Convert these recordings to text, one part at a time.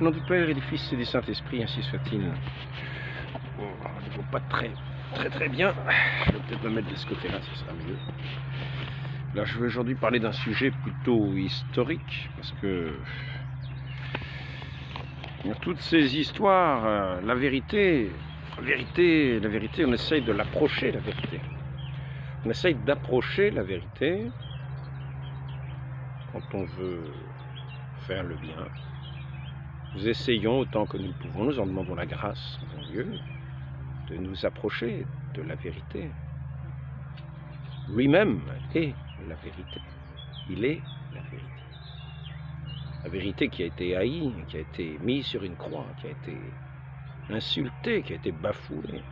Au nom du Père et du Fils et du Saint-Esprit, ainsi soit-il. Bon, on ne voit pas très bien. Je vais peut-être me mettre de ce côté-là, ce sera mieux. Là, je veux aujourd'hui parler d'un sujet plutôt historique, parce que dans toutes ces histoires, la vérité, on essaye de l'approcher, la vérité. On essaye d'approcher la vérité quand on veut faire le bien. Nous essayons autant que nous le pouvons, nous en demandons la grâce, mon Dieu, de nous approcher de la vérité. Lui-même est la vérité. Il est la vérité. La vérité qui a été haïe, qui a été mise sur une croix, qui a été insultée, qui a été bafouée.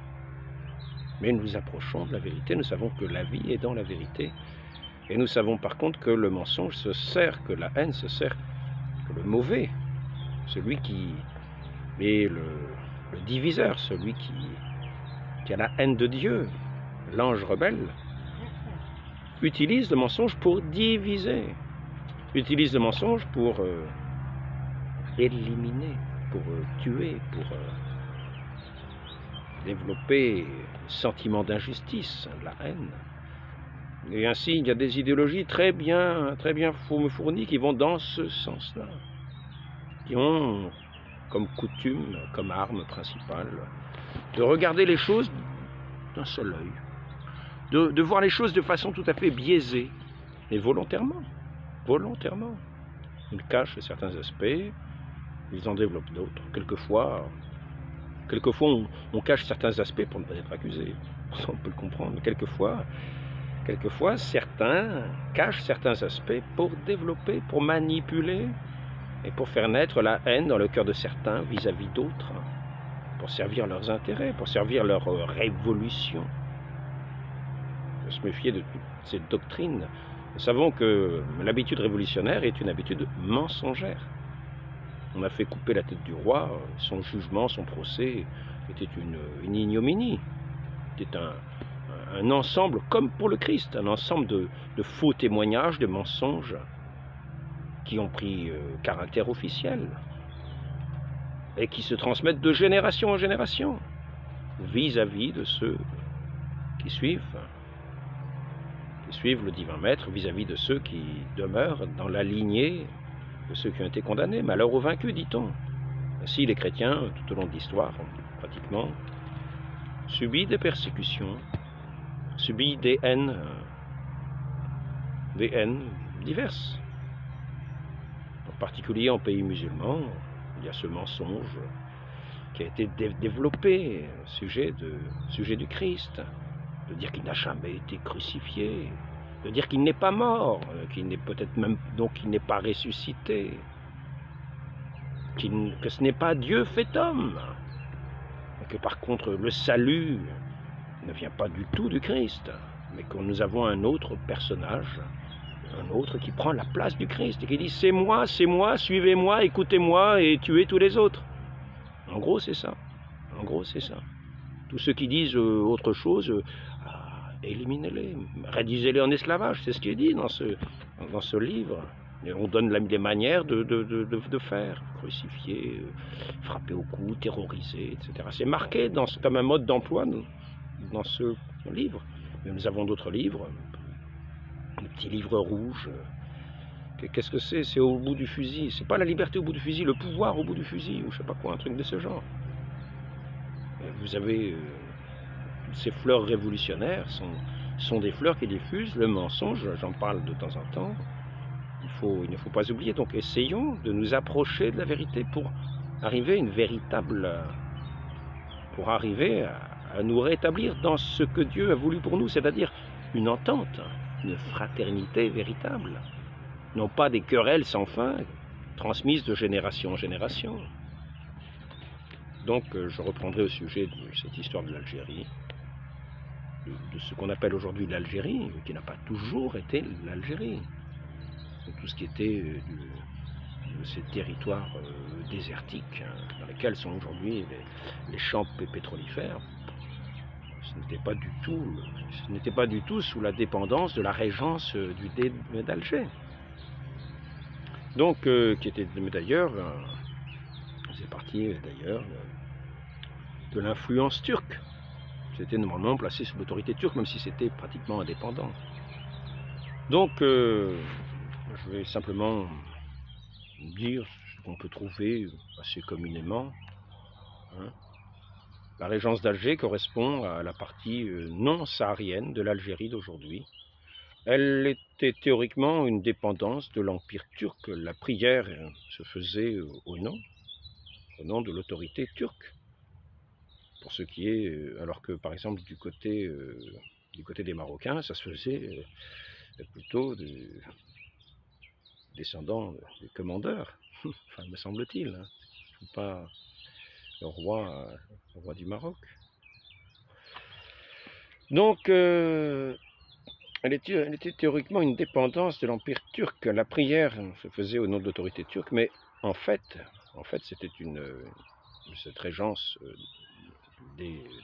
Mais nous nous approchons de la vérité, nous savons que la vie est dans la vérité. Et nous savons par contre que le mensonge se sert, que la haine se sert, que le mauvais, celui qui est le diviseur, celui qui a la haine de Dieu, l'ange rebelle, utilise le mensonge pour diviser, utilise le mensonge pour éliminer, pour tuer, pour développer le sentiment d'injustice, la haine. Et ainsi, il y a des idéologies très bien fournies qui vont dans ce sens-là, qui ont comme coutume, comme arme principale, de regarder les choses d'un seul œil, de voir les choses de façon tout à fait biaisée, et volontairement. Ils cachent certains aspects, ils en développent d'autres. Quelquefois on cache certains aspects pour ne pas être accusé, on peut le comprendre, mais quelquefois certains cachent certains aspects pour développer, pour manipuler, et pour faire naître la haine dans le cœur de certains vis-à-vis d'autres, pour servir leurs intérêts, pour servir leur révolution. Il faut se méfier de toutes ces doctrines. Nous savons que l'habitude révolutionnaire est une habitude mensongère. On a fait couper la tête du roi, son jugement, son procès était une ignominie. C'était un ensemble, comme pour le Christ, un ensemble de faux témoignages, de mensonges, qui ont pris caractère officiel et qui se transmettent de génération en génération vis-à-vis de ceux qui suivent le divin maître, vis-à-vis de ceux qui demeurent dans la lignée de ceux qui ont été condamnés. Malheur aux vaincus, dit-on. Ainsi, les chrétiens, tout au long de l'histoire, ont pratiquement subi des persécutions, subi des haines diverses. En particulier en pays musulmans, il y a ce mensonge qui a été développé au sujet du Christ, de dire qu'il n'a jamais été crucifié, de dire qu'il n'est pas mort, qu'il n'est peut-être même donc qu'il n'est pas ressuscité, que ce n'est pas Dieu fait homme, et que par contre le salut ne vient pas du tout du Christ, mais que nous avons un autre personnage, un autre qui prend la place du Christ et qui dit c'est moi, suivez-moi, écoutez-moi et tuez tous les autres. En gros c'est ça. Tous ceux qui disent autre chose, éliminez-les, réduisez-les en esclavage, c'est ce qui est dit dans ce livre. Et on donne les manières de faire, crucifier, frapper au cou, terroriser, etc. C'est marqué comme un mode d'emploi dans ce livre. Mais nous avons d'autres livres, le petit livre rouge. Qu'est-ce que c'est? C'est au bout du fusil. C'est pas la liberté au bout du fusil, le pouvoir au bout du fusil, ou je sais pas quoi, un truc de ce genre. Vous avez toutes ces fleurs révolutionnaires sont des fleurs qui diffusent le mensonge. J'en parle de temps en temps. Il ne faut pas oublier. Donc essayons de nous approcher de la vérité pour arriver à nous rétablir dans ce que Dieu a voulu pour nous, c'est-à-dire une entente, une fraternité véritable, non pas des querelles sans fin, transmises de génération en génération. Donc je reprendrai au sujet de cette histoire de l'Algérie, de ce qu'on appelle aujourd'hui l'Algérie, qui n'a pas toujours été l'Algérie. Tout ce qui était de ces territoires désertiques, dans lesquels sont aujourd'hui les champs pétrolifères, ce n'était pas du tout sous la dépendance de la régence d'Alger. Donc, qui était d'ailleurs faisait partie d'ailleurs de l'influence turque. C'était normalement placé sous l'autorité turque, même si c'était pratiquement indépendant. Donc, je vais simplement dire ce qu'on peut trouver assez communément. Hein. La régence d'Alger correspond à la partie non saharienne de l'Algérie d'aujourd'hui. Elle était théoriquement une dépendance de l'Empire turc. La prière se faisait au nom de l'autorité turque. Pour ce qui est, alors que par exemple du côté des Marocains, ça se faisait plutôt des descendants des commandeurs, enfin me semble-t-il, hein. Pas le roi du Maroc. Donc, elle était théoriquement une dépendance de l'Empire turc. La prière se faisait au nom de l'autorité turque, mais en fait c'était cette régence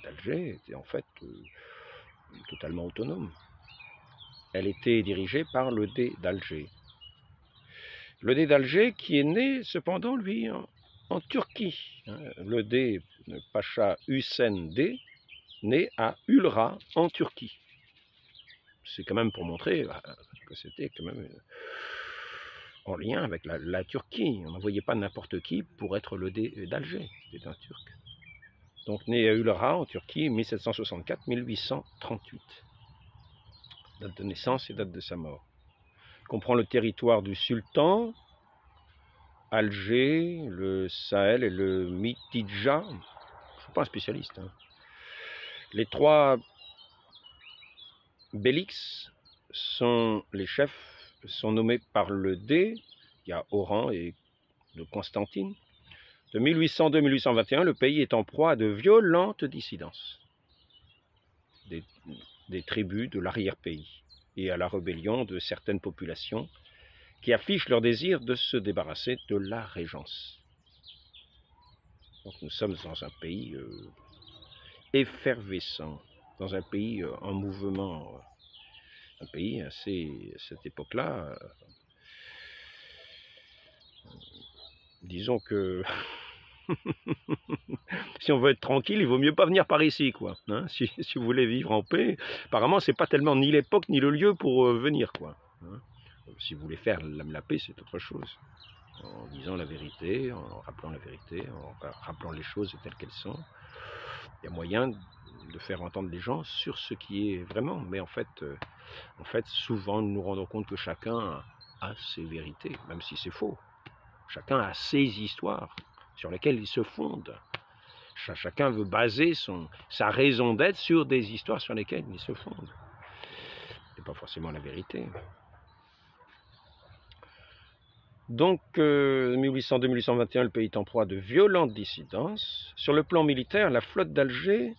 d'Alger était en fait totalement autonome. Elle était dirigée par le Dey d'Alger. Le Dey d'Alger qui est né cependant, lui, en Turquie. Le Dey, Pacha Hüseyin Dey, né à Ulra, en Turquie. C'est quand même pour montrer que c'était quand même en lien avec la Turquie. On n'envoyait pas n'importe qui pour être le Dey d'Alger. C'était un Turc. Donc né à Ulra, en Turquie, 1764-1838. Date de naissance et date de sa mort. Il comprend le territoire du sultan, Alger, le Sahel et le Mitidja. Je ne suis pas un spécialiste. Hein. Les trois Bélix les chefs sont nommés par le Dey. Il y a Oran et de Constantine. De 1802-1821, le pays est en proie à de violentes dissidences des tribus de l'arrière-pays et à la rébellion de certaines populations qui affichent leur désir de se débarrasser de la régence. Donc nous sommes dans un pays effervescent, dans un pays en mouvement, un pays assez, à cette époque-là, disons que si on veut être tranquille, il vaut mieux pas venir par ici, quoi. Hein, si vous voulez vivre en paix, apparemment c'est pas tellement ni l'époque ni le lieu pour venir, quoi. Hein. Si vous voulez faire la paix, c'est autre chose. En disant la vérité, en rappelant la vérité, en rappelant les choses telles qu'elles sont. Il y a moyen de faire entendre les gens sur ce qui est vraiment. Mais en fait, souvent nous nous rendons compte que chacun a ses vérités, même si c'est faux. Chacun a ses histoires sur lesquelles il se fonde. Chacun veut baser sa raison d'être sur des histoires sur lesquelles il se fonde. Ce n'est pas forcément la vérité. Donc, 1802-1821, le pays est en proie à de violentes dissidences. Sur le plan militaire, la flotte d'Alger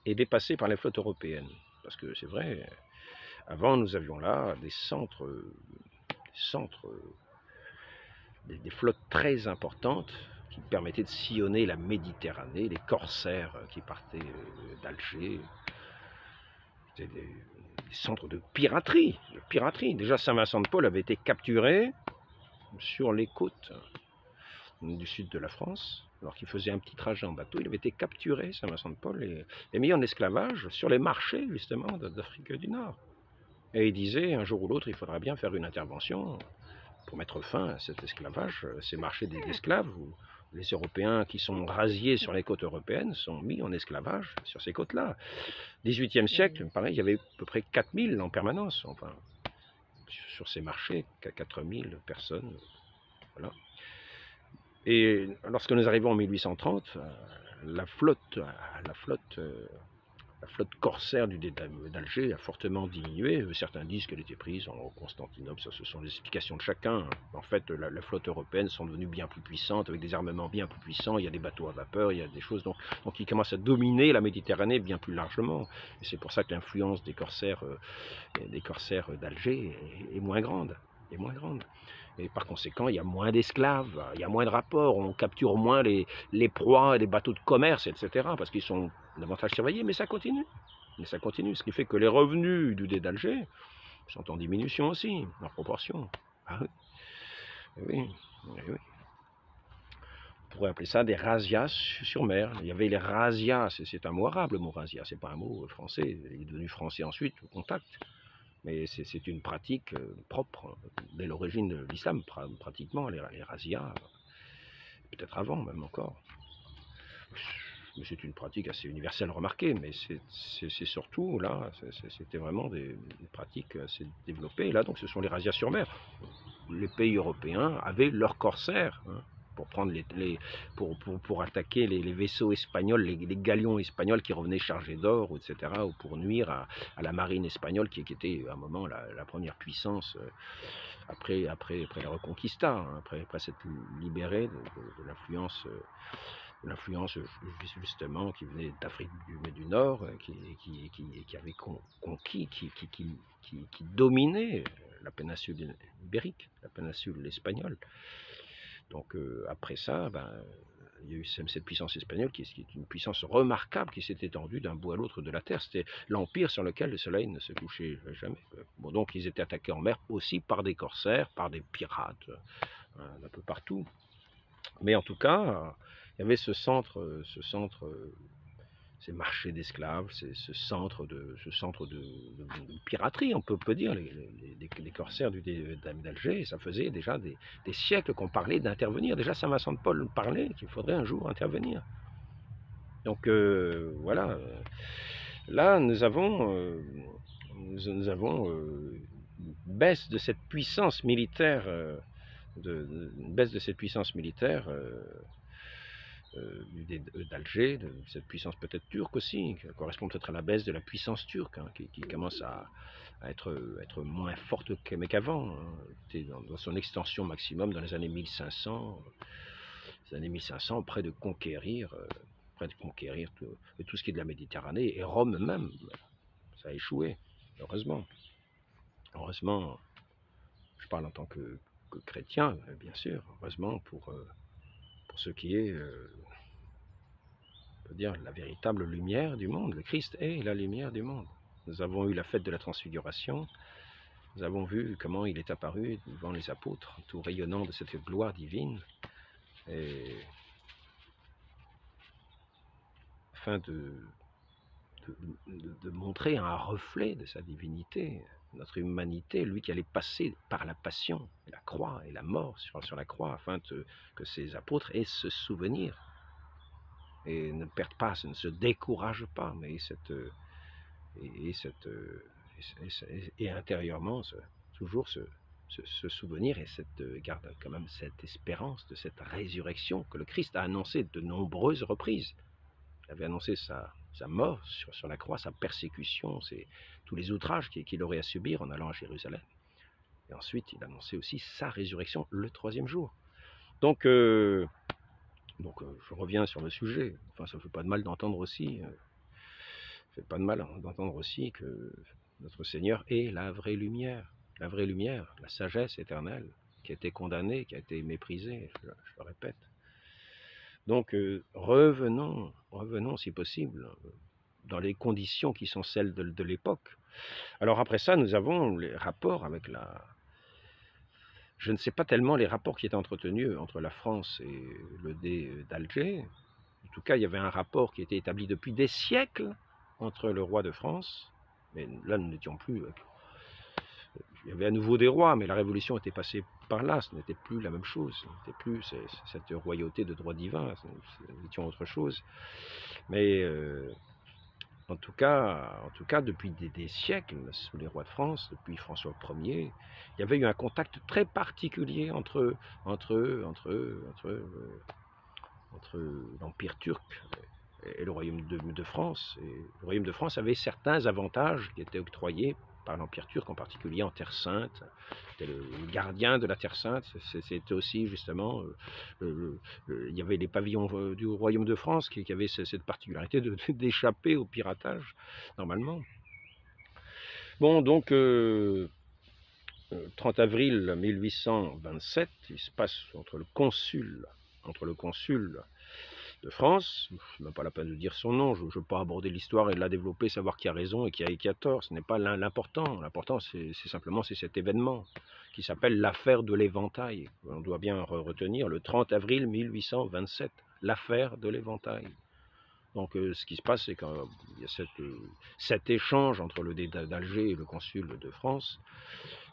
est dépassée par les flottes européennes. Parce que c'est vrai, avant nous avions là des flottes très importantes qui permettaient de sillonner la Méditerranée, les corsaires qui partaient d'Alger. C'était des centres de piraterie. Déjà, Saint-Vincent-de-Paul avait été capturé sur les côtes du sud de la France, alors qu'il faisait un petit trajet en bateau. Il avait été capturé, Saint-Vincent-de-Paul, et mis en esclavage sur les marchés, justement, d'Afrique du Nord. Et il disait, un jour ou l'autre, il faudra bien faire une intervention pour mettre fin à cet esclavage, ces marchés d'esclaves, où les Européens qui sont rasiés sur les côtes européennes sont mis en esclavage sur ces côtes-là. 18e siècle, pareil, il y avait à peu près 4000 en permanence, enfin, sur ces marchés, 4000 personnes, voilà. Et lorsque nous arrivons en 1830, la flotte corsaire du Dey d'Alger a fortement diminué. Certains disent qu'elle était prise en Constantinople, ça ce sont les explications de chacun. En fait, la flotte européenne sont devenues bien plus puissantes, avec des armements bien plus puissants, il y a des bateaux à vapeur, il y a des choses, donc ils commencent à dominer la Méditerranée bien plus largement. Et c'est pour ça que l'influence des corsaires d'Alger est moins grande. Et par conséquent, il y a moins d'esclaves, il y a moins de rapports, on capture moins les proies, les bateaux de commerce, etc. Parce qu'ils sont davantage surveillés, mais ça continue. Ce qui fait que les revenus du Dey d'Alger sont en diminution aussi, en proportion. Ah oui. Oui. pourrait appeler ça des razzias sur mer. Il y avait les razzias, c'est un mot arabe le mot razzia, c'est pas un mot français, il est devenu français ensuite au contact. Mais c'est une pratique propre dès l'origine de l'islam, pratiquement, les razzias, peut-être avant même encore. Mais c'est une pratique assez universelle remarquée, mais c'est surtout, là, c'était vraiment des pratiques assez développées. Et là, donc, ce sont les razzias sur mer. Les pays européens avaient leurs corsaires, hein, pour prendre pour attaquer les vaisseaux espagnols, les galions espagnols qui revenaient chargés d'or, etc., ou pour nuire à la marine espagnole qui était à un moment la première puissance après la Reconquista, hein, après s'être libérée de l'influence justement qui venait d'Afrique du Nord, qui avait conquis, qui dominait la péninsule ibérique, la péninsule espagnole. Donc après ça, il y a eu cette puissance espagnole qui est une puissance remarquable qui s'est étendue d'un bout à l'autre de la terre. C'était l'empire sur lequel le soleil ne se couchait jamais. Bon, donc ils étaient attaqués en mer aussi par des corsaires, par des pirates, un peu partout. Mais en tout cas, il y avait ce centre, ces marchés d'esclaves, ce centre de piraterie, on peut dire, les corsaires d'Alger. Ça faisait déjà des siècles qu'on parlait d'intervenir. Déjà Saint Vincent de Paul parlait qu'il faudrait un jour intervenir. Donc voilà, là nous avons une baisse de cette puissance militaire, d'Alger, de cette puissance peut-être turque aussi, qui correspond peut-être à la baisse de la puissance turque, hein, qui commence à être moins forte qu'avant, hein, dans son extension maximum dans les années 1500, près de conquérir tout ce qui est de la Méditerranée, et Rome même. Ça a échoué, heureusement. Heureusement, je parle en tant que chrétien, bien sûr, heureusement pour ce qui est, on peut dire, la véritable lumière du monde. Le Christ est la lumière du monde. Nous avons eu la fête de la Transfiguration, nous avons vu comment il est apparu devant les apôtres, tout rayonnant de cette gloire divine, et afin de montrer un reflet de sa divinité, notre humanité, lui qui allait passer par la passion, la croix et la mort sur la croix, afin que ses apôtres aient ce souvenir, et ne perdent pas, ne se découragent pas, mais et intérieurement toujours ce souvenir et garde quand même cette espérance de cette résurrection que le Christ a annoncé de nombreuses reprises. Il avait annoncé sa mort sur la croix, sa persécution, tous les outrages qu'il aurait à subir en allant à Jérusalem. Et ensuite, il annonçait aussi sa résurrection le 3e jour. Donc, je reviens sur le sujet. Enfin, ça ne fait pas de mal d'entendre aussi, que notre Seigneur est la vraie lumière, la sagesse éternelle, qui a été condamnée, qui a été méprisée, je le répète. Donc revenons si possible dans les conditions qui sont celles de l'époque. Alors après ça, nous avons les rapports avec je ne sais pas tellement les rapports qui étaient entretenus entre la France et le dé d'Alger. En tout cas, il y avait un rapport qui était établi depuis des siècles entre le roi de France, mais là nous n'étions plus... Il y avait à nouveau des rois, mais la Révolution était passée par là, ce n'était plus la même chose, ce n'était plus cette royauté de droit divin, nous étions autre chose. Mais en tout cas, depuis des siècles, sous les rois de France, depuis François Ier, il y avait eu un contact très particulier entre l'Empire turc et le royaume de France. Et le royaume de France avait certains avantages qui étaient octroyés par l'Empire turc, en particulier en Terre Sainte. C'était le gardien de la Terre Sainte. C'était aussi justement, il y avait les pavillons du royaume de France qui avaient cette particularité d'échapper au piratage, normalement. Bon, donc, 30 avril 1827, il se passe entre le consul de France, c'est même pas la peine de dire son nom, je ne veux pas aborder l'histoire et la développer, savoir qui a raison et qui a tort, ce n'est pas l'important. L'important, c'est simplement cet événement qui s'appelle l'affaire de l'Éventail. On doit bien retenir le 30 avril 1827, l'affaire de l'Éventail. Donc ce qui se passe, c'est qu'il y a cet échange entre le dé d'Alger et le consul de France,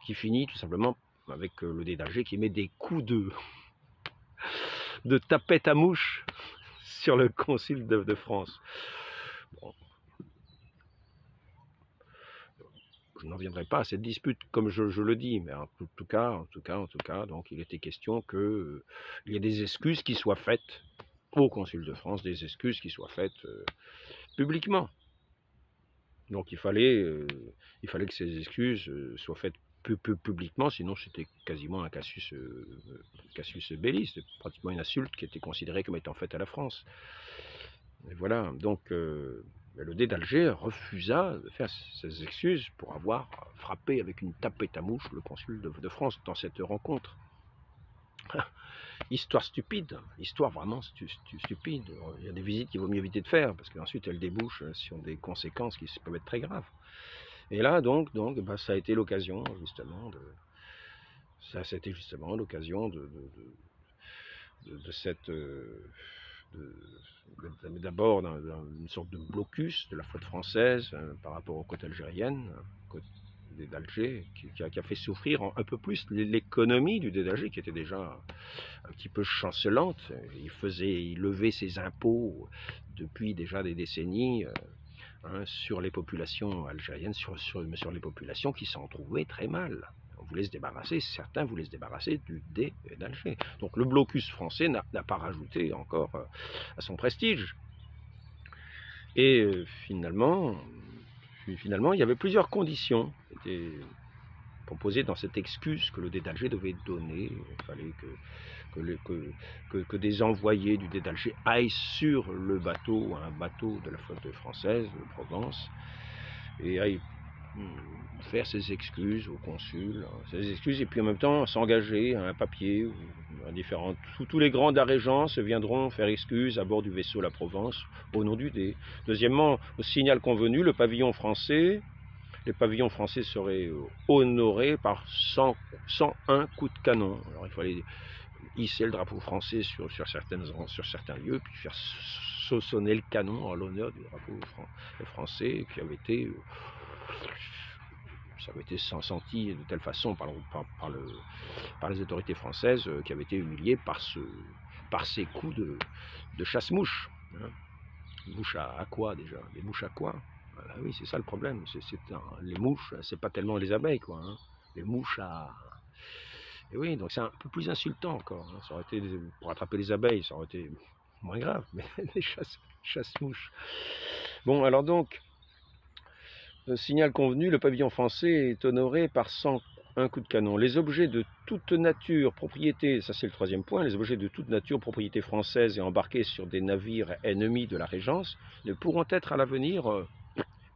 qui finit tout simplement avec le dé d'Alger qui met des coups de tapette à mouche sur le consul de France. Bon. Je n'en viendrai pas à cette dispute, comme je le dis, mais en tout cas, donc il était question qu'il y ait des excuses qui soient faites au consul de France, des excuses qui soient faites publiquement. Donc il fallait que ces excuses soient faites publiquement, sinon c'était quasiment un casus belli, c'était pratiquement une insulte qui était considérée comme étant faite à la France. Et voilà, donc le dé d'Alger refusa de faire ses excuses pour avoir frappé avec une tapette à mouche le consul de France dans cette rencontre. Histoire stupide, histoire vraiment stupide. Il y a des visites qu'il vaut mieux éviter de faire, parce qu'ensuite elles débouchent sur des conséquences qui peuvent être très graves. Et là, donc bah, ça a été l'occasion, justement, l'occasion de cette... d'abord une sorte de blocus de la flotte française par rapport aux côtes algériennes, d'Alger, qui a fait souffrir un peu plus l'économie du dé d'Alger, qui était déjà un petit peu chancelante. Il levait ses impôts depuis déjà des décennies sur les populations algériennes, sur les populations qui s'en trouvaient très mal. On voulait se débarrasser, certains voulaient se débarrasser du dé d'Alger. Donc le blocus français n'a pas rajouté encore à son prestige. Et finalement, il y avait plusieurs conditions qui étaient proposées dans cette excuse que le dé d'Alger devait donner. Il fallait que des envoyés du dé d'Alger aillent sur le bateau, un bateau de la flotte française de Provence, et aillent faire ses excuses au consul, et puis en même temps s'engager à un papier, tous les grands d'Arégence viendront faire excuse à bord du vaisseau La Provence au nom du dé. Deuxièmement, au signal convenu, les pavillons français seraient honorés par 101 coups de canon. Alors il fallait hisser le drapeau français sur certains lieux, puis faire sonner le canon en l'honneur du drapeau français qui avait été... Ça avait été senti de telle façon par les autorités françaises qui avaient été humiliées par ces coups de chasse-mouche. Hein. Mouches à quoi déjà? Les mouches à quoi? Voilà, oui, c'est ça le problème. Les mouches, c'est pas tellement les abeilles, quoi. Hein. Les mouches à... Et oui, donc c'est un peu plus insultant encore. Hein. Ça aurait été, pour attraper les abeilles, ça aurait été moins grave, mais les chasse-mouches. Bon, alors donc... Signal convenu, le pavillon français est honoré par 101 coups de canon. Les objets de toute nature, propriété, ça c'est le troisième point, les objets de toute nature, propriété française et embarqués sur des navires ennemis de la Régence ne pourront être à l'avenir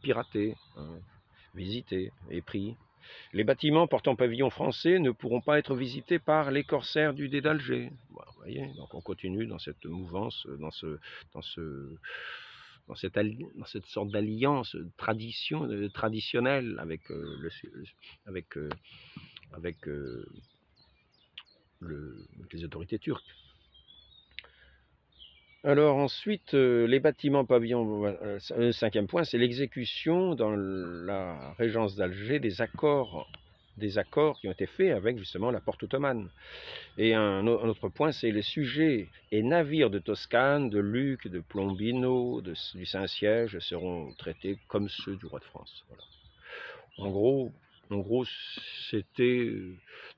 piratés, visités et pris. Les bâtiments portant pavillon français ne pourront pas être visités par les corsaires du dé d'Alger. Bon, vous voyez, donc on continue dans cette mouvance, dans cette sorte d'alliance traditionnelle avec les autorités turques. Alors ensuite, les bâtiments pavillons, le cinquième point, c'est l'exécution dans la Régence d'Alger des accords qui ont été faits avec justement la porte ottomane. Et un autre point, c'est les sujets et navires de Toscane, de Lucques, de Plombino, du Saint-Siège seront traités comme ceux du roi de France. Voilà. En gros, c'était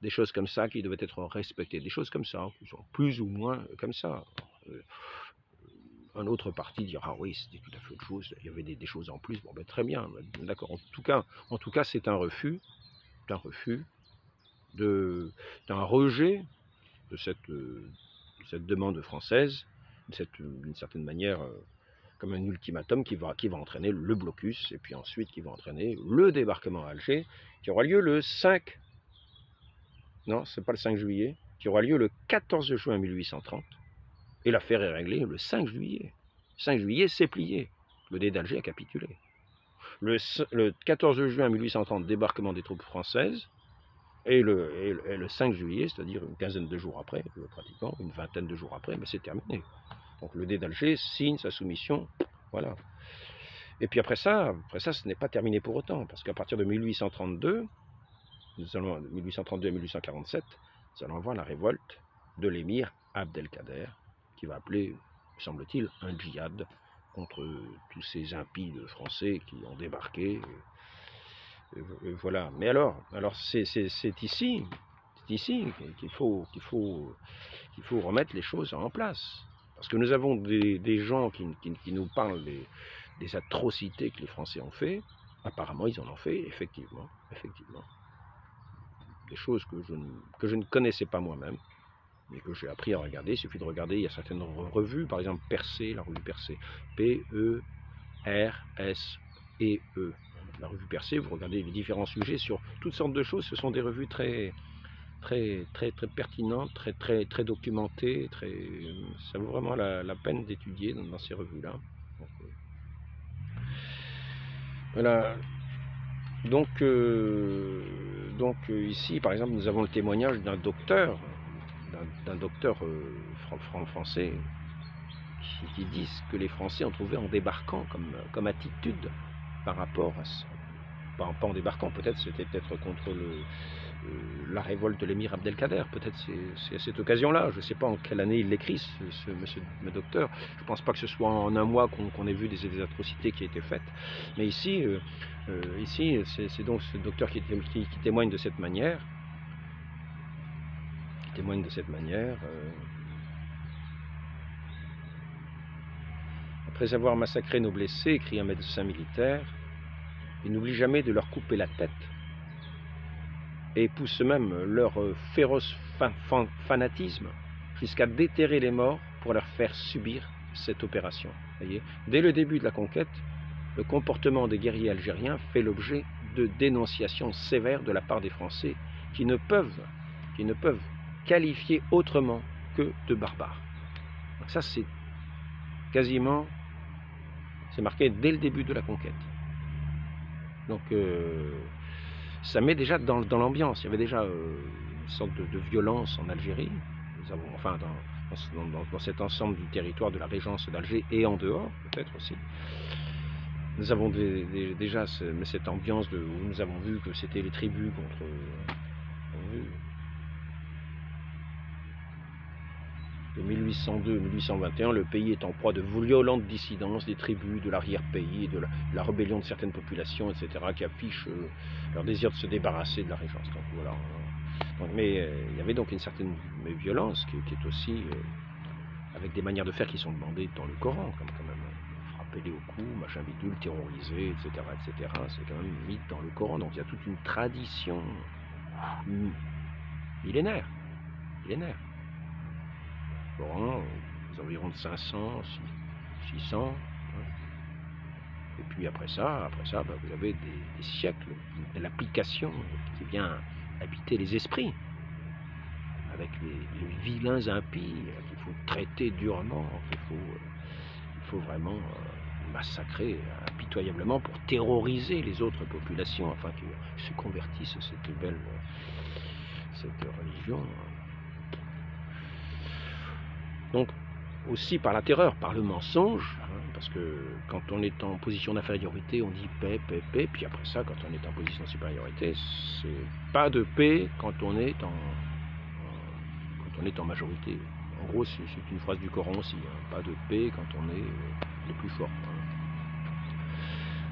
des choses comme ça qui devaient être respectées, des choses comme ça, plus ou moins comme ça. Un autre parti dira ah oui, c'était tout à fait autre chose, il y avait des choses en plus. Bon ben très bien, d'accord. En tout cas, c'est un refus, d'un rejet de cette demande française, d'une certaine manière, comme un ultimatum qui va entraîner le blocus, et puis ensuite qui va entraîner le débarquement à Alger, qui aura lieu le 5, non, c'est pas le 5 juillet, qui aura lieu le 14 juin 1830, Et l'affaire est réglée le 5 juillet. 5 juillet, c'est plié. Le Dey d'Alger a capitulé. Le 14 juin 1830, débarquement des troupes françaises. Et le 5 juillet, c'est-à-dire une quinzaine de jours après, pratiquement une vingtaine de jours après, ben c'est terminé. Donc le Dey d'Alger signe sa soumission, voilà. Et puis après ça, ce n'est pas terminé pour autant, parce qu'à partir de 1832, nous allons, 1832 à 1847, nous allons avoir la révolte de l'émir Abdelkader, qui va appeler, semble-t-il, un djihad contre tous ces impies français qui ont débarqué. Voilà. Mais alors c'est ici qu'il faut remettre les choses en place. Parce que nous avons des gens qui nous parlent des atrocités que les Français ont fait. Apparemment, ils en ont fait, effectivement. Des choses que je ne connaissais pas moi-même, mais que j'ai appris à regarder. Il suffit de regarder, il y a certaines revues, par exemple Percé, la revue Percé, P-E-R-S-E-E. La revue Percé, vous regardez les différents sujets sur toutes sortes de choses. Ce sont des revues très pertinentes, très documentées. Ça vaut vraiment la peine d'étudier dans ces revues-là. Voilà. Donc ici, par exemple, nous avons le témoignage d'un docteur français qui dit ce que les Français ont trouvé en débarquant comme attitude par rapport à ça. Pas en débarquant, peut-être c'était contre la révolte de l'émir Abdelkader, peut-être c'est à cette occasion-là, je ne sais pas en quelle année il l'écrit, ce docteur, je ne pense pas que ce soit en un mois qu'on ait vu des atrocités qui étaient faites, mais ici c'est donc ce docteur qui témoigne de cette manière, après avoir massacré nos blessés, écrit un médecin militaire, ils n'oublient jamais de leur couper la tête et poussent même leur féroce fanatisme jusqu'à déterrer les morts pour leur faire subir cette opération. Voyez, dès le début de la conquête, le comportement des guerriers algériens fait l'objet de dénonciations sévères de la part des Français qui ne peuvent qualifier autrement que de barbares. Donc ça, c'est marqué dès le début de la conquête. Donc ça met déjà dans l'ambiance. Il y avait déjà une sorte de violence en Algérie. Nous avons, enfin, dans cet ensemble du territoire de la régence d'Alger et en dehors, peut-être aussi. Nous avons déjà cette ambiance où nous avons vu que c'était les tribus contre... De 1802-1821, le pays est en proie de violentes dissidences des tribus de l'arrière-pays, de la rébellion de certaines populations, etc., qui affichent leur désir de se débarrasser de la régence. Donc, voilà. Mais il y avait donc une certaine violence qui est aussi avec des manières de faire qui sont demandées dans le Coran, comme quand même frapper les au cou, machin bidule, terroriser, etc., etc. C'est quand même mis dans le Coran. Donc il y a toute une tradition millénaire. Coran, environ de 500, 600. Et puis après ça vous avez des siècles de l'application qui vient habiter les esprits, avec les vilains impies qu'il faut traiter durement, qu'il faut vraiment massacrer impitoyablement pour terroriser les autres populations afin qu'ils se convertissent à cette religion. Donc, aussi par la terreur, par le mensonge, parce que quand on est en position d'infériorité, on dit paix, puis après ça, quand on est en position de supériorité, c'est pas de paix quand on est en majorité. En gros, c'est une phrase du Coran aussi, pas de paix quand on est le plus fort.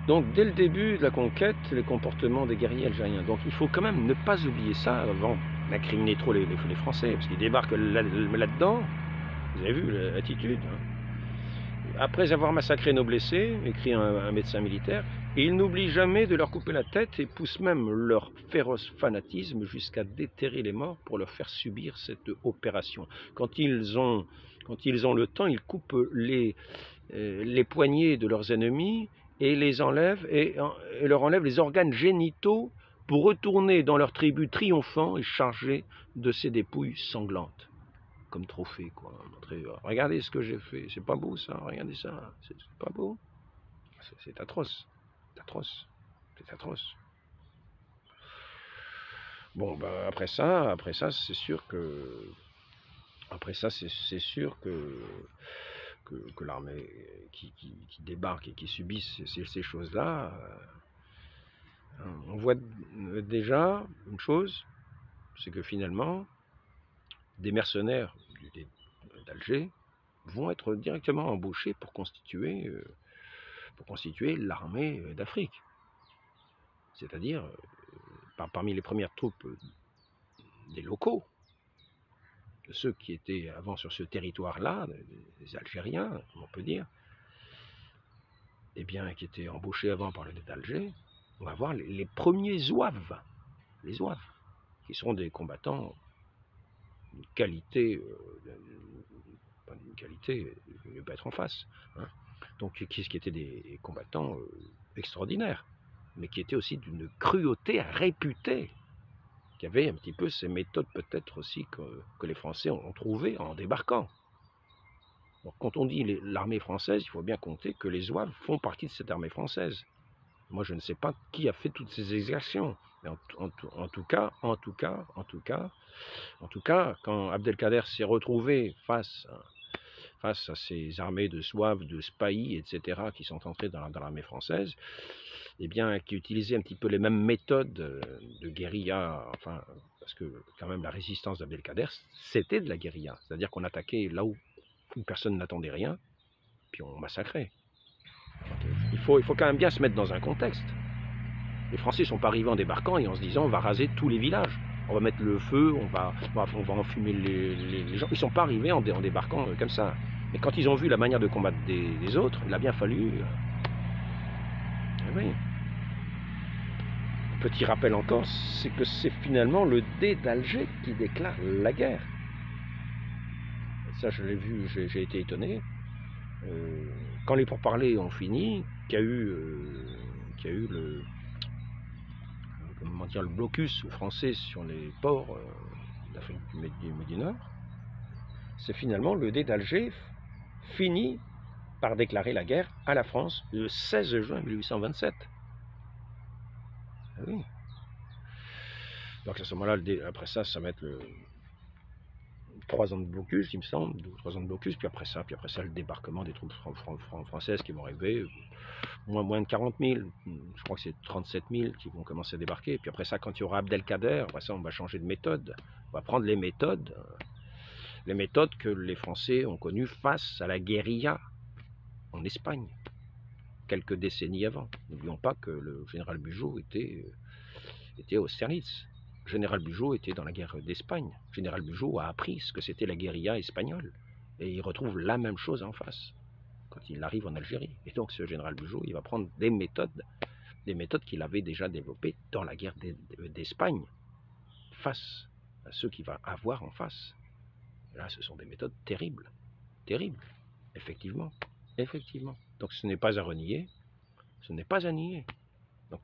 Donc, dès le début de la conquête, les comportements des guerriers algériens. Donc, il faut quand même ne pas oublier ça avant d'incriminer trop les Français, parce qu'ils débarquent là-dedans. Vous avez vu l'attitude. Après avoir massacré nos blessés, écrit un médecin militaire, ils n'oublient jamais de leur couper la tête et poussent même leur féroce fanatisme jusqu'à déterrer les morts pour leur faire subir cette opération. Quand ils ont le temps, ils coupent les poignets de leurs ennemis et les enlèvent et leur enlèvent les organes génitaux pour retourner dans leur tribu triomphant et chargés de ces dépouilles sanglantes. comme trophée, quoi. Montrer, regardez ce que j'ai fait, c'est pas beau ça, regardez ça, c'est pas beau. C'est atroce, c'est atroce, c'est atroce. Bon, ben, après ça, c'est sûr que, que l'armée qui débarque et qui subit ces choses-là, on voit déjà une chose, c'est que finalement, des mercenaires d'Alger vont être directement embauchés pour constituer l'armée d'Afrique. C'est-à-dire, parmi les premières troupes des locaux, de ceux qui étaient avant sur ce territoire-là, des Algériens, on peut dire, eh bien, qui étaient embauchés avant par le d'Alger, on va voir les premiers zouaves, les zouaves, qui seront des combattants d'une qualité, pas d'une qualité, il ne peut être en face, hein. Donc, qui étaient des combattants extraordinaires, mais qui étaient aussi d'une cruauté réputée, qui avait un petit peu ces méthodes peut-être aussi que les Français ont trouvées en débarquant. Donc, quand on dit l'armée française, il faut bien compter que les Zouaves font partie de cette armée française. Moi, je ne sais pas qui a fait toutes ces exactions, mais en tout cas, quand Abdelkader s'est retrouvé face à ces armées de Zouaves, de Spahis, etc., qui sont entrées dans l'armée française, eh bien, qui utilisaient un petit peu les mêmes méthodes de guérilla, enfin, parce que quand même la résistance d'Abdelkader, c'était de la guérilla, c'est-à-dire qu'on attaquait là où personne n'attendait rien, puis on massacrait. Il faut quand même bien se mettre dans un contexte. Les Français ne sont pas arrivés en débarquant et en se disant on va raser tous les villages, on va mettre le feu, on va enfumer les gens. Ils ne sont pas arrivés en débarquant comme ça. Mais quand ils ont vu la manière de combattre des autres, il a bien fallu... oui. Petit rappel encore, c'est que c'est finalement le Dey d'Alger qui déclare la guerre. Ça, je l'ai vu, j'ai été étonné. Quand les pourparlers ont fini, qu'il y a eu le blocus français sur les ports d'Afrique du Nord, c'est finalement le Dey d'Alger finit par déclarer la guerre à la France le 16 juin 1827. Ah oui. Donc à ce moment-là, après ça va être 3 ans de blocus, il me semble, 2 ou 3 ans de blocus, puis après ça, le débarquement des troupes françaises qui vont arriver, moins de 40 000, je crois que c'est 37 000 qui vont commencer à débarquer, puis après ça, quand il y aura Abdelkader, après ça, on va changer de méthode, on va prendre les méthodes que les Français ont connues face à la guérilla en Espagne, quelques décennies avant. N'oublions pas que le général Bugeaud était Austerlitz. Général Bugeaud était dans la guerre d'Espagne. Général Bugeaud a appris ce que c'était la guérilla espagnole. Et il retrouve la même chose en face, quand il arrive en Algérie. Et donc ce général Bugeaud, il va prendre des méthodes qu'il avait déjà développées dans la guerre d'Espagne, face à ceux qu'il va avoir en face. Et là, ce sont des méthodes terribles. Terribles. Effectivement. Effectivement. Donc ce n'est pas à renier. Ce n'est pas à nier. Donc,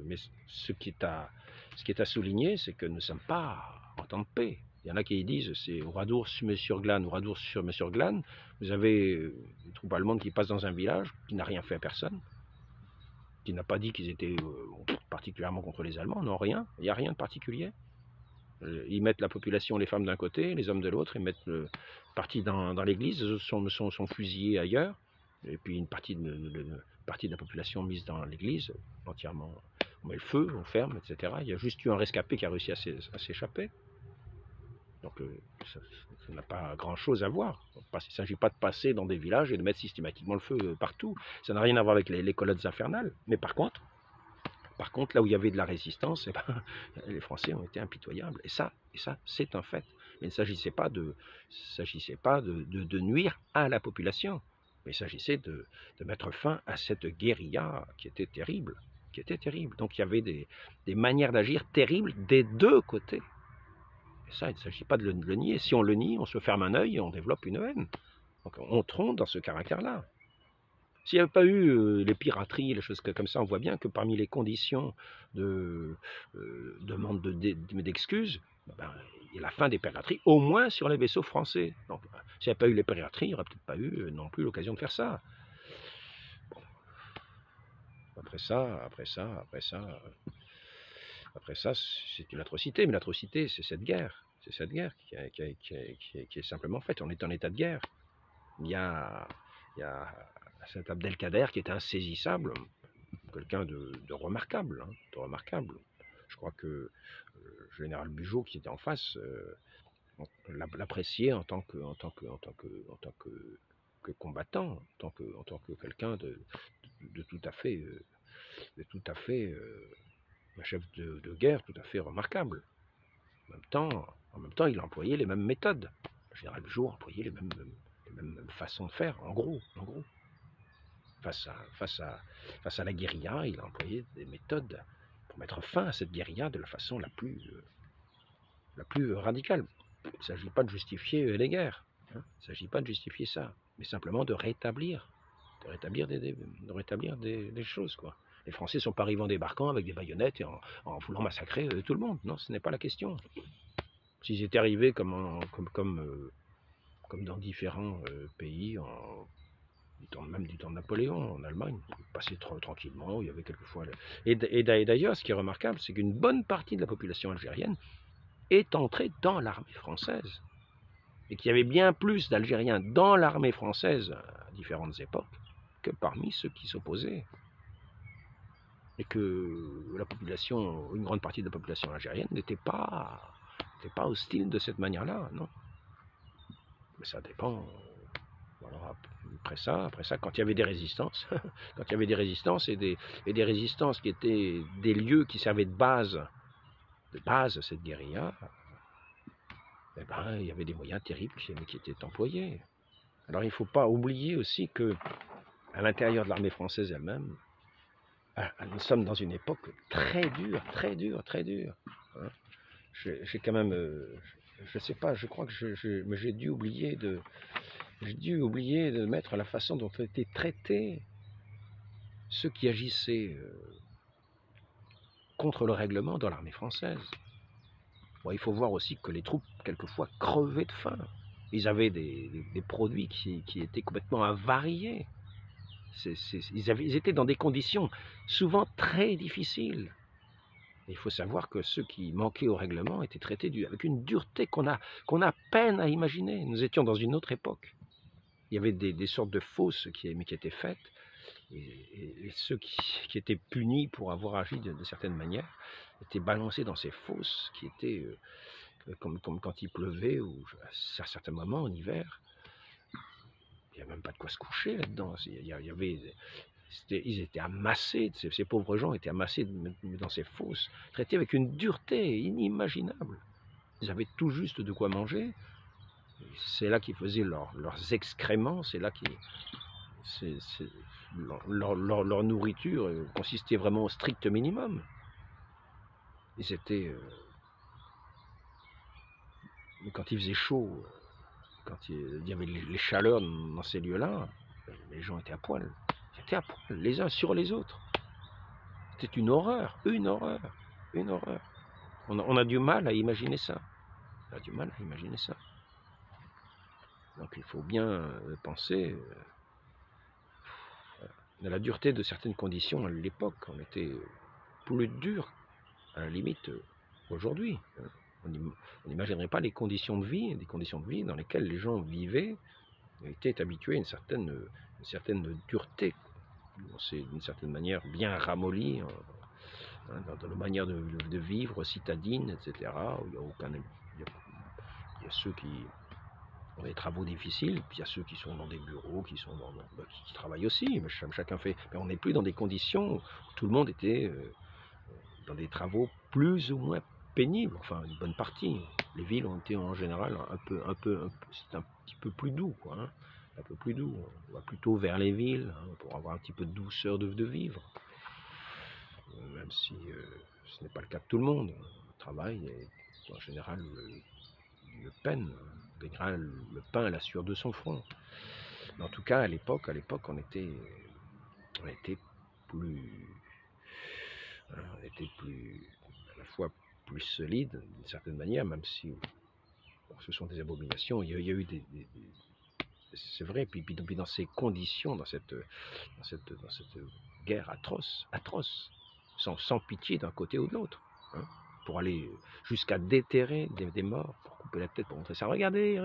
mais ce qui est à souligner, c'est que nous ne sommes pas en temps de paix. Il y en a qui disent c'est Oradour-sur-Glane, Oradour-sur-Glane. Vous avez une troupe allemande qui passe dans un village, qui n'a rien fait à personne, qui n'a pas dit qu'ils étaient particulièrement contre les Allemands, non, rien, il n'y a rien de particulier. Ils mettent la population, les femmes d'un côté, les hommes de l'autre, ils mettent le parti dans l'église, les autres sont fusillés ailleurs, et puis une partie de la population mise dans l'église, entièrement, on met le feu, on ferme, etc. Il y a juste eu un rescapé qui a réussi à s'échapper. Donc ça n'a pas grand-chose à voir. Il ne s'agit pas de passer dans des villages et de mettre systématiquement le feu partout. Ça n'a rien à voir avec les colonnes infernales. Mais par contre, là où il y avait de la résistance, eh ben, les Français ont été impitoyables. Et ça c'est un fait. Mais il ne s'agissait pas de nuire à la population. Mais il s'agissait de mettre fin à cette guérilla qui était terrible. Donc il y avait des manières d'agir terribles des deux côtés. Et ça, il ne s'agit pas de le nier. Si on le nie, on se ferme un œil et on développe une haine. Donc on trompe dans ce caractère-là. S'il n'y avait pas eu les pirateries, les choses comme ça, on voit bien que parmi les conditions de demande d'excuses, Ben, il y a la fin des pirateries, au moins sur les vaisseaux français. Donc, s'il n'y avait pas eu les pirateries, il n'y aurait peut-être pas eu non plus l'occasion de faire ça. Bon. Après ça, c'est une atrocité, mais l'atrocité, c'est cette guerre. C'est cette guerre qui est simplement faite. On est en état de guerre. Il y a cet Abdelkader qui est insaisissable, quelqu'un de remarquable, hein, de remarquable. Je crois que le général Bugeaud qui était en face l'appréciait en tant que combattant, en tant que quelqu'un de tout à fait, un chef de guerre tout à fait remarquable. En même temps, il employait les mêmes méthodes. Le général Bugeaud employait les mêmes façons de faire, en gros. Face à la guérilla, il a employé des méthodes pour mettre fin à cette guérilla de la façon la plus radicale. Il ne s'agit pas de justifier les guerres, hein. Il ne s'agit pas de justifier ça, mais simplement de rétablir des choses, quoi. Les Français ne sont pas arrivés en débarquant avec des baïonnettes et en voulant massacrer tout le monde. Non, ce n'est pas la question. S'ils étaient arrivés comme dans différents pays, même du temps de Napoléon, en Allemagne, ils passaient tranquillement, il y avait quelquefois... Et d'ailleurs, ce qui est remarquable, c'est qu'une bonne partie de la population algérienne est entrée dans l'armée française. Et qu'il y avait bien plus d'Algériens dans l'armée française à différentes époques que parmi ceux qui s'opposaient. Et que la population, une grande partie de la population algérienne n'était pas hostile de cette manière-là, non. Mais ça dépend. Alors après ça, quand il y avait des résistances, et des résistances qui étaient des lieux qui servaient de base à cette guérilla, eh ben, il y avait des moyens terribles qui étaient employés. Alors il ne faut pas oublier aussi que à l'intérieur de l'armée française elle-même, nous sommes dans une époque très dure. Hein. J'ai quand même, je sais pas, je crois que j'ai dû oublier de mettre la façon dont ont été traités ceux qui agissaient contre le règlement dans l'armée française. Bon, il faut voir aussi que les troupes, quelquefois, crevaient de faim. Ils avaient des produits qui étaient complètement avariés. Ils étaient dans des conditions souvent très difficiles. Et il faut savoir que ceux qui manquaient au règlement étaient traités avec une dureté qu'on a peine à imaginer. Nous étions dans une autre époque. Il y avait des sortes de fausses qui étaient faites. Et ceux qui étaient punis pour avoir agi de certaines manières étaient balancés dans ces fosses qui étaient comme quand il pleuvait ou à certains moments en hiver. Il n'y a même pas de quoi se coucher là-dedans. Ils étaient amassés, ces pauvres gens étaient amassés dans ces fosses, traités avec une dureté inimaginable. Ils avaient tout juste de quoi manger. C'est là qu'ils faisaient leurs excréments, c'est là qu'ils... Leur nourriture consistait vraiment au strict minimum. Ils étaient... quand il faisait chaud, quand il y avait les chaleurs dans ces lieux-là, les gens étaient à poil. Ils étaient à poil, les uns sur les autres. C'était une horreur. On a du mal à imaginer ça. Donc il faut bien penser à la dureté de certaines conditions à l'époque. On était plus dur, à la limite, aujourd'hui. On n'imaginerait pas les conditions de vie dans lesquelles les gens vivaient, étaient habitués à une certaine dureté. C'est d'une certaine manière bien ramolli dans la manière de vivre citadine, etc. Il y a ceux qui ont des travaux difficiles, puis il y a ceux qui sont dans des bureaux, qui travaillent aussi, mais chacun fait. Mais on n'est plus dans des conditions où tout le monde était dans des travaux plus ou moins pénibles, enfin une bonne partie. Les villes ont été en général c'est un petit peu plus doux, quoi, hein, un peu plus doux. On va plutôt vers les villes pour avoir un petit peu de douceur de vivre. Même si ce n'est pas le cas de tout le monde. Le travail est en général une peine. En général, le pain est la sueur de son front. Mais en tout cas, à l'époque, on était plus, à la fois plus solide, d'une certaine manière, même si bon, ce sont des abominations. Il y a eu c'est vrai, puis dans ces conditions, dans cette guerre atroce, sans pitié d'un côté ou de l'autre, hein, pour aller jusqu'à déterrer des morts, pour couper la tête, pour montrer ça. Regardez,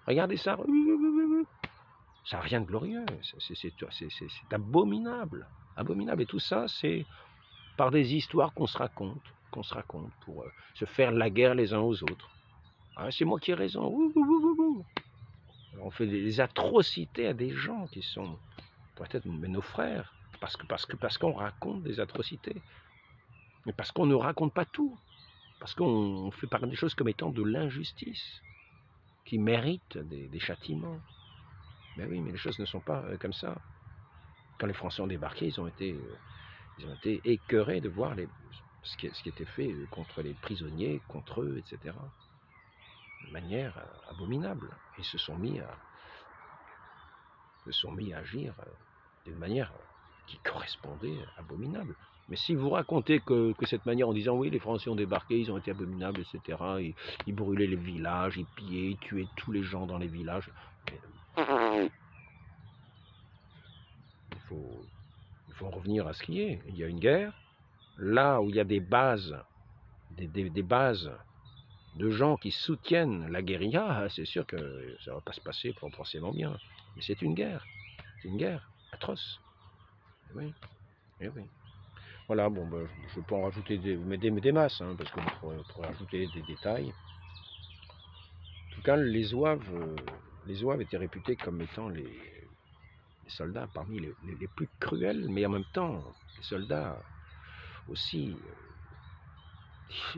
regardez ça, ça n'a rien de glorieux, c'est abominable, abominable. Et tout ça, c'est par des histoires qu'on se raconte pour se faire la guerre les uns aux autres. Ah, c'est moi qui ai raison. On fait des atrocités à des gens qui sont peut-être nos frères, parce qu'on raconte des atrocités, mais parce qu'on ne raconte pas tout, parce qu'on fait parler des choses comme étant de l'injustice, qui méritent des châtiments. Mais oui, mais les choses ne sont pas comme ça. Quand les Français ont débarqué, ils ont été écœurés de voir ce qui était fait contre les prisonniers, contre eux, etc. De manière abominable. Ils se sont mis à agir d'une manière qui correspondait abominable. Mais si vous racontez que cette manière en disant oui, les Français ont débarqué, ils ont été abominables, etc., ils brûlaient les villages, ils pillaient, ils tuaient tous les gens dans les villages, il faut en revenir à ce qui est. Il y a une guerre, là où il y a des bases, des bases de gens qui soutiennent la guérilla, c'est sûr que ça ne va pas se passer forcément bien. Mais c'est une guerre atroce. Oui, oui. Voilà, bon, ben, je peux en rajouter des masses, hein, parce qu'on pourrait rajouter des détails. En tout cas, les Zouaves étaient réputés comme étant les soldats parmi les plus cruels, mais en même temps, les soldats aussi,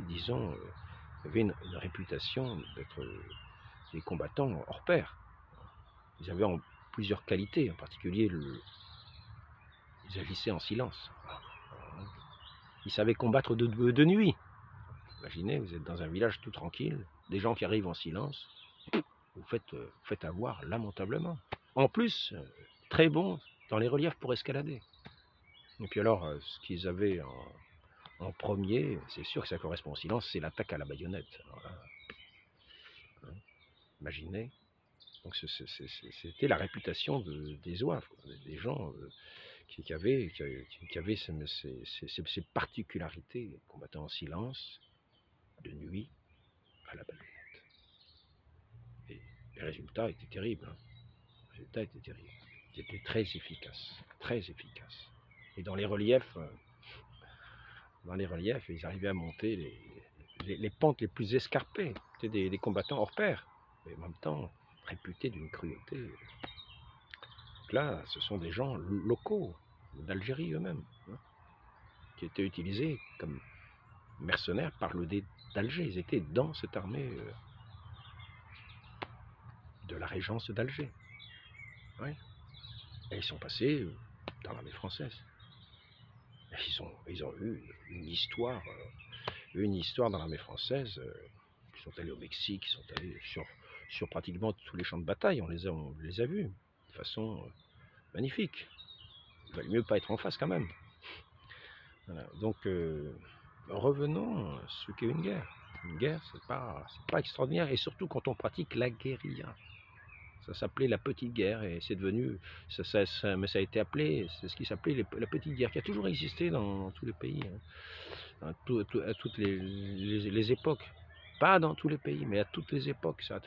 disons, avaient une réputation d'être des combattants hors pair. Ils avaient plusieurs qualités, en particulier ils agissaient en silence. Ils savaient combattre de nuit. Imaginez, vous êtes dans un village tout tranquille, des gens qui arrivent en silence, vous faites avoir lamentablement. En plus, très bon dans les reliefs pour escalader. Et puis alors, ce qu'ils avaient en premier, c'est sûr que ça correspond au silence, c'est l'attaque à la baïonnette. Alors là, hein, imaginez. Donc c'était la réputation des Zouaves, des gens qui avaient ces particularités, combattant en silence, de nuit, à la baïonnette. Et les résultats étaient terribles. Hein. Les résultats étaient terribles. Ils étaient très efficaces, très efficaces. Et dans les reliefs, ils arrivaient à monter les pentes les plus escarpées. C'était des combattants hors pair, mais en même temps réputés d'une cruauté. Donc là, ce sont des gens locaux, d'Algérie eux-mêmes, hein, qui étaient utilisés comme mercenaires par le dé d'Alger. Ils étaient dans cette armée de la régence d'Alger. Oui. Et ils sont passés dans l'armée française. Et ils ont eu une histoire dans l'armée française. Ils sont allés au Mexique, ils sont allés sur pratiquement tous les champs de bataille. On les a vus de façon magnifique. Il valait mieux pas être en face quand même. Voilà. Donc revenons à ce qu'est une guerre. Une guerre, c'est pas extraordinaire, et surtout quand on pratique la guérilla. Ça s'appelait la petite guerre, et c'est devenu, mais ça a été appelé, c'est ce qui s'appelait la petite guerre, qui a toujours existé dans tous les pays, hein, à toutes les époques. Pas dans tous les pays, mais à toutes les époques, ça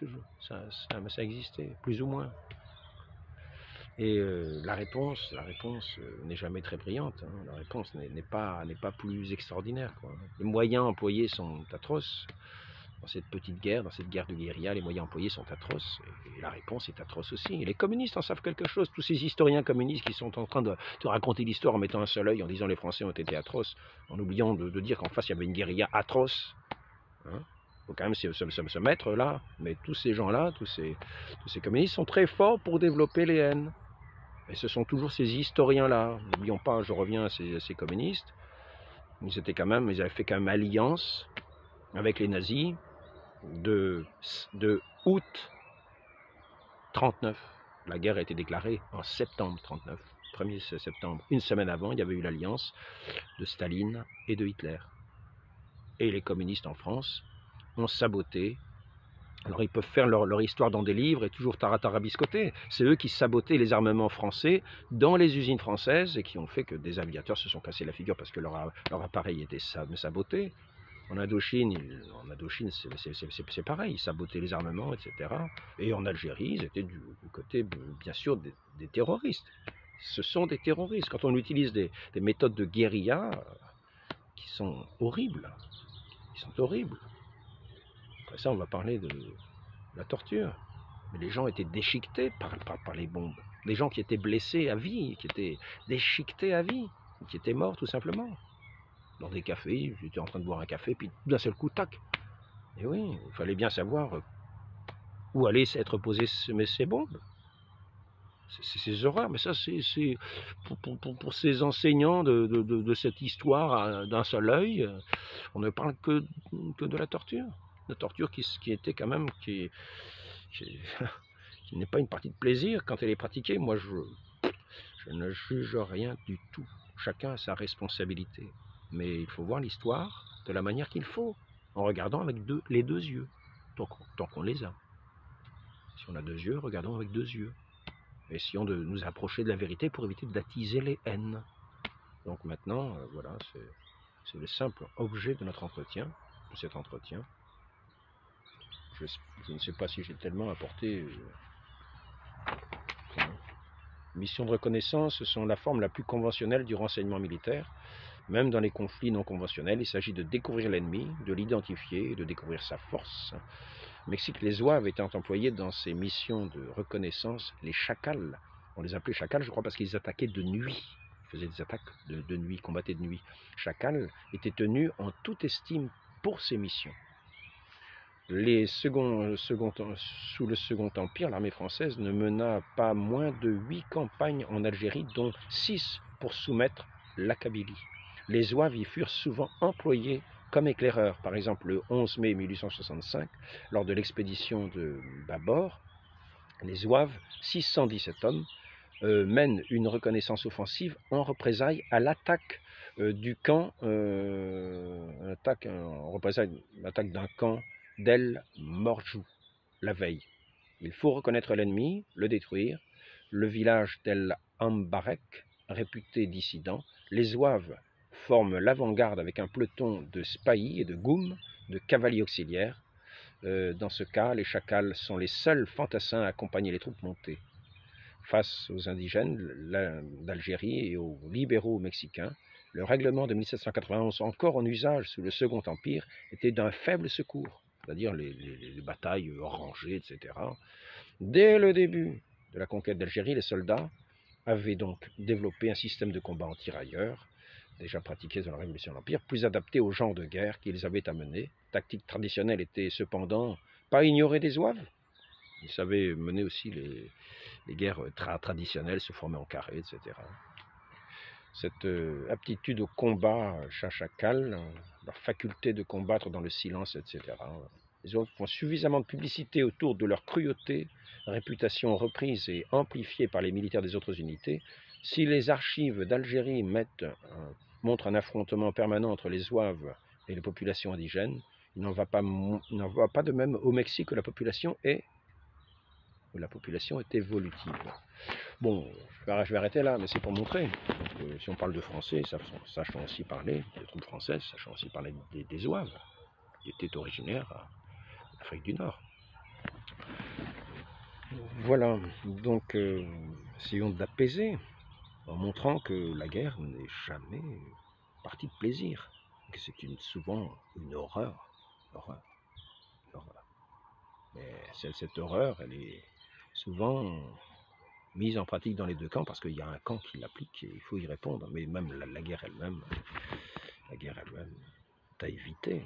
a existé, plus ou moins. Et la réponse n'est jamais très brillante. Hein. La réponse n'est pas plus extraordinaire, quoi. Les moyens employés sont atroces. Dans cette petite guerre, dans cette guerre de guérilla, les moyens employés sont atroces. Et la réponse est atroce aussi. Et les communistes en savent quelque chose. Tous ces historiens communistes qui sont en train de raconter l'histoire en mettant un seul œil, en disant les Français ont été atroces, en oubliant de dire qu'en face il y avait une guérilla atroce. Hein. Il faut quand même se mettre là. Mais tous ces gens-là, tous ces communistes sont très forts pour développer les haines. Et ce sont toujours ces historiens-là. N'oublions pas, je reviens à ces communistes. Ils avaient fait quand même alliance avec les nazis de août 39. La guerre a été déclarée en septembre 39 1er septembre, une semaine avant, il y avait eu l'alliance de Staline et de Hitler. Et les communistes en France ont saboté. Alors ils peuvent faire leur histoire dans des livres et toujours tarabiscoter. C'est eux qui sabotaient les armements français dans les usines françaises et qui ont fait que des aviateurs se sont cassés la figure parce que leur appareil était saboté. En Indochine c'est pareil, ils sabotaient les armements, etc. Et en Algérie, ils étaient du côté, bien sûr, des terroristes. Ce sont des terroristes. Quand on utilise des méthodes de guérilla qui sont horribles, Après ça, on va parler de la torture. Mais les gens étaient déchiquetés par les bombes. Des gens qui étaient blessés à vie, qui étaient déchiquetés à vie, qui étaient morts tout simplement. Dans des cafés, j'étais en train de boire un café, puis d'un seul coup, tac. Et oui, il fallait bien savoir où allaient être posées ces bombes. C'est ces horreurs, mais ça c'est pour ces enseignants de cette histoire d'un seul œil, on ne parle que de la torture. La torture qui était quand même, qui n'est pas une partie de plaisir quand elle est pratiquée. Moi je ne juge rien du tout, chacun a sa responsabilité. Mais il faut voir l'histoire de la manière qu'il faut, en regardant avec les deux yeux, tant qu'on les a. Si on a deux yeux, regardons avec deux yeux. Essayons de nous approcher de la vérité pour éviter d'attiser les haines. Donc maintenant, voilà, c'est le simple objet de notre entretien, de cet entretien. Je ne sais pas si j'ai tellement apporté. Mission de reconnaissance sont la forme la plus conventionnelle du renseignement militaire. Même dans les conflits non conventionnels, il s'agit de découvrir l'ennemi, de l'identifier et de découvrir sa force. Au Mexique, les zouaves étaient employés dans ces missions de reconnaissance, les chacals. On les appelait chacals, je crois, parce qu'ils attaquaient de nuit. Ils faisaient des attaques de nuit, combattaient de nuit. Chacals étaient tenus en toute estime pour ces missions. Sous le Second Empire, l'armée française ne mena pas moins de 8 campagnes en Algérie, dont 6 pour soumettre la Kabylie. Les zouaves y furent souvent employés comme éclaireurs. Par exemple, le 11 mai 1865, lors de l'expédition de Babor, les zouaves, 617 hommes, mènent une reconnaissance offensive en représailles à l'attaque du camp, l'attaque d'un camp d'El Morjou, la veille. Il faut reconnaître l'ennemi, le détruire. Le village d'El Ambarek, réputé dissident, les zouaves forment l'avant-garde avec un peloton de spahis et de goum, de cavaliers auxiliaires. Dans ce cas, les chacals sont les seuls fantassins à accompagner les troupes montées. Face aux indigènes d'Algérie et aux libéraux mexicains, le règlement de 1791, encore en usage sous le Second Empire, était d'un faible secours, c'est-à-dire les batailles rangées, etc. Dès le début de la conquête d'Algérie, les soldats avaient donc développé un système de combat en tirailleurs, déjà pratiqué dans la Révolution de l'Empire, plus adapté au genre de guerre qu'ils avaient à mener. Tactique traditionnelle était cependant pas ignorée des zouaves. Ils savaient mener aussi les guerres traditionnelles, se former en carré, etc. Cette aptitude au combat chacal, leur faculté de combattre dans le silence, etc. Les autres font suffisamment de publicité autour de leur cruauté, réputation reprise et amplifiée par les militaires des autres unités. Si les archives d'Algérie montrent un affrontement permanent entre les zouaves et les populations indigènes, il n'en va pas de même au Mexique où la population est évolutive. Bon, je vais arrêter là, mais c'est pour montrer. Si on parle de français, sachant aussi parler, des troupes françaises, sachant aussi parler des zouaves, qui étaient originaires d'Afrique du Nord. Voilà, donc essayons d'apaiser en montrant que la guerre n'est jamais partie de plaisir, que c'est souvent une horreur. Mais cette horreur, elle est souvent mise en pratique dans les deux camps parce qu'il y a un camp qui l'applique et il faut y répondre. Mais même la guerre elle-même, est à éviter.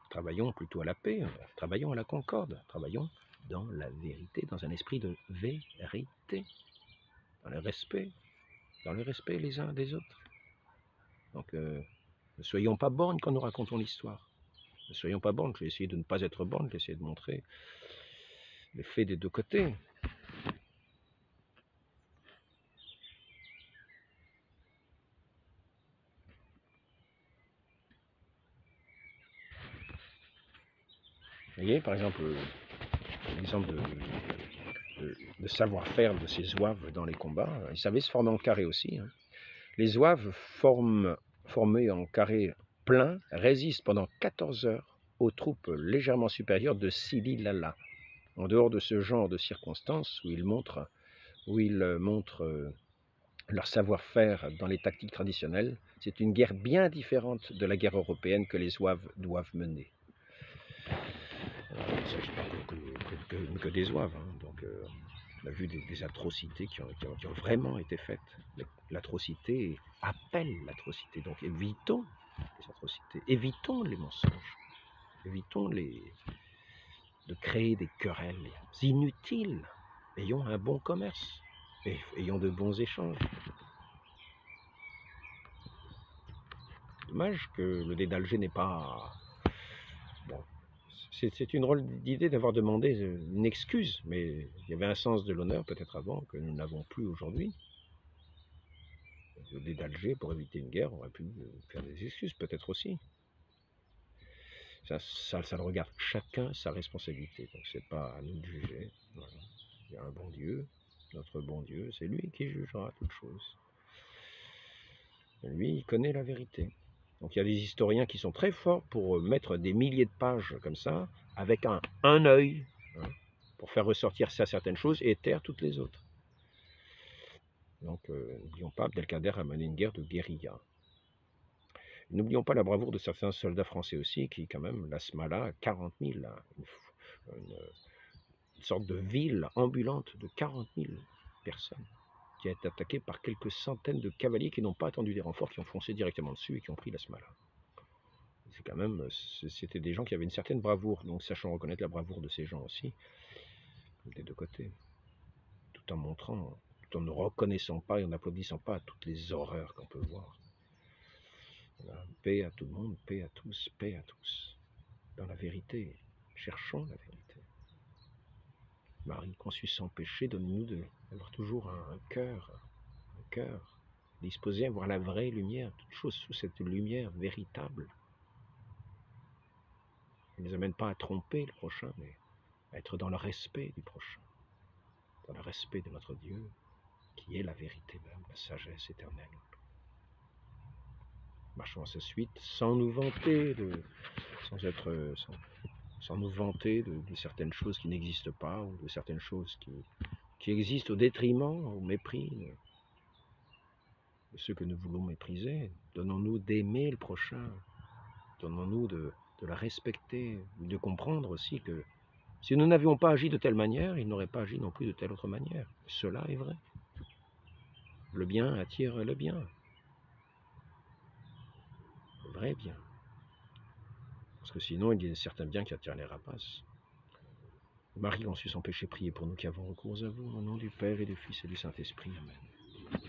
Travaillons plutôt à la paix, travaillons à la concorde, travaillons dans la vérité, dans un esprit de vérité, dans le respect les uns des autres. Donc ne soyons pas borgnes quand nous racontons l'histoire. Ne soyons pas borgnes, je vais essayer de ne pas être borgne, je vais essayer de montrer les faits des deux côtés. voyez, par exemple, l'exemple de savoir-faire de ces zouaves dans les combats, ils savaient se former en carré aussi. Hein. Les zouaves formés en carré plein résistent pendant 14 heures aux troupes légèrement supérieures de Sili Lala. En dehors de ce genre de circonstances où ils montrent leur savoir-faire dans les tactiques traditionnelles, c'est une guerre bien différente de la guerre européenne que les zouaves doivent mener. Il ne s'agit pas que des zouaves, hein. Donc, on a vu des atrocités qui ont vraiment été faites. L'atrocité appelle l'atrocité, donc évitons les atrocités, évitons les mensonges, évitons de créer des querelles inutiles, ayons un bon commerce, et ayons de bons échanges. Dommage que le dé d'Alger n'est pas... Bon, c'est une drôle d'idée d'avoir demandé une excuse, mais il y avait un sens de l'honneur peut-être avant que nous n'avons plus aujourd'hui. Le dé d'Alger, pour éviter une guerre, aurait pu faire des excuses peut-être aussi. Ça le regarde chacun sa responsabilité, donc c'est pas à nous de juger. Voilà. Il y a un bon Dieu, notre bon Dieu, c'est lui qui jugera toutes choses. Lui, il connaît la vérité. Donc il y a des historiens qui sont très forts pour mettre des milliers de pages comme ça, avec un œil, hein, pour faire ressortir certaines choses et taire toutes les autres. Donc n'oublions pas, Abdelkader a mené une guerre de guérilla. N'oublions pas la bravoure de certains soldats français aussi, qui quand même, la Smala, 40 000, une sorte de ville ambulante de 40 000 personnes, qui a été attaquée par quelques centaines de cavaliers qui n'ont pas attendu des renforts, qui ont foncé directement dessus et qui ont pris la Smala. C'est quand même, c'était des gens qui avaient une certaine bravoure, donc sachant reconnaître la bravoure de ces gens aussi, des deux côtés, tout en montrant, tout en ne reconnaissant pas et en n'applaudissant pas à toutes les horreurs qu'on peut voir. Voilà. Paix à tout le monde, paix à tous, paix à tous. Dans la vérité, cherchons la vérité. Marie conçue sans péché, donne-nous d'avoir toujours un cœur disposé à voir la vraie lumière, toute chose sous cette lumière véritable. Elle ne nous amène pas à tromper le prochain, mais à être dans le respect du prochain, dans le respect de notre Dieu, qui est la vérité même, la sagesse éternelle. Marchons à sa suite, sans nous vanter sans nous vanter de certaines choses qui n'existent pas, ou de certaines choses qui existent au détriment, au mépris de ceux que nous voulons mépriser. Donnons-nous d'aimer le prochain, donnons-nous de le respecter, de comprendre aussi que si nous n'avions pas agi de telle manière, il n'aurait pas agi non plus de telle autre manière. Cela est vrai. Le bien attire le bien. Le vrai bien. Parce que sinon, il y a certains biens qui attirent les rapaces. Marie, conçue sans péché, priez pour nous qui avons recours à vous, au nom du Père et du Fils et du Saint-Esprit. Amen.